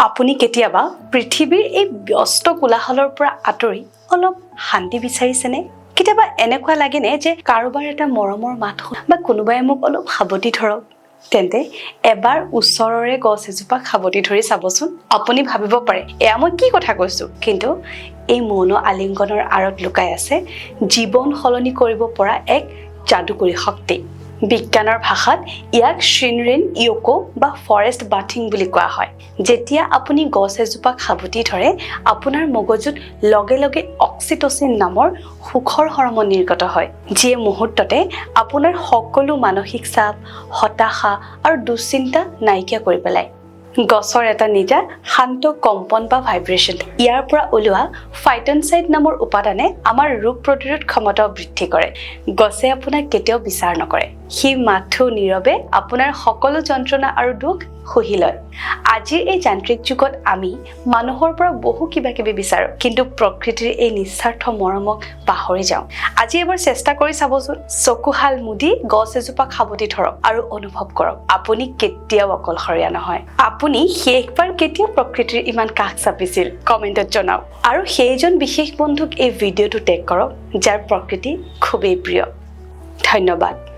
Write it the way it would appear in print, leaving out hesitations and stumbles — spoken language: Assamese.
আপুনি কেতিয়াবা পৃথিৱীৰ এই ব্যস্ত কোলাহলৰ পৰা আঁতৰি অলপ শান্তি বিচাৰিছেনে? কেতিয়াবা এনেকুৱা লাগেনে যে কাৰোবাৰ এটা মৰমৰ মাত বা কোনোবাই মোক অলপ সাৱটি ধৰক? তেন্তে এবাৰ ওচৰৰে গছ এজোপা সাৱটি ধৰি চাবচোন। আপুনি ভাবিব পাৰে এয়া মই কি কথা কৈছো, কিন্তু এই মৌন আলিংগনৰ আঁৰত লুকাই আছে জীৱন সলনি কৰিব পৰা এক যাদুকৰী শক্তি। বিজ্ঞানৰ ভাষাত ইয়াক শ্বিনৰিন ইয়কো বা ফৰেষ্ট বাথিং বুলি কোৱা হয়। যেতিয়া আপুনি গছ এজোপাক সাৱটি ধৰে, আপোনাৰ মগজুত লগে লগে অক্সিটচিন নামৰ সুখৰ হৰমন নিৰ্গত হয়, যিয়ে মুহূৰ্ততে আপোনাৰ সকলো মানসিক চাপ, হতাশা আৰু দুশ্চিন্তা নাইকিয়া কৰি পেলায়। গছৰ এটা নিজা শান্ত কম্পন বা ভাইব্ৰেশ্যন, ইয়াৰ পৰা ওলোৱা ফাইটনচাইড নামৰ উপাদানে আমাৰ ৰোগ প্ৰতিৰোধ ক্ষমতাও বৃদ্ধি কৰে। গছে আপোনাক কেতিয়াও বিচাৰ নকৰে, সি মাথো নীৰৱে আপোনাৰ সকলো যন্ত্ৰণা আৰু দুখ শুহি লয়। আজিৰ এই যান্ত্ৰিক যুগত আমি মানুহৰ পৰা বহু কিবা কিবি বিচাৰো, কিন্তু প্ৰকৃতিৰ এই নিস্বাৰ্থ মৰমক পাহৰি যাওঁ। আজি এবাৰ চেষ্টা কৰি চাবচোন, চকুহাল মুদি গছ এজোপা সাৱটি ধৰক আৰু অনুভৱ কৰক আপুনি কেতিয়াও অকলশৰীয়া নহয়। আপুনি শেষবাৰ কেতিয়া প্ৰকৃতিৰ ইমান কাষ চাপিছিল? কমেণ্টত জনাওক। আৰু সেইজন বিশেষ বন্ধুক এই ভিডিঅ'টো টেগ কৰক যাৰ প্ৰকৃতি খুবেই প্ৰিয়। ধন্যবাদ।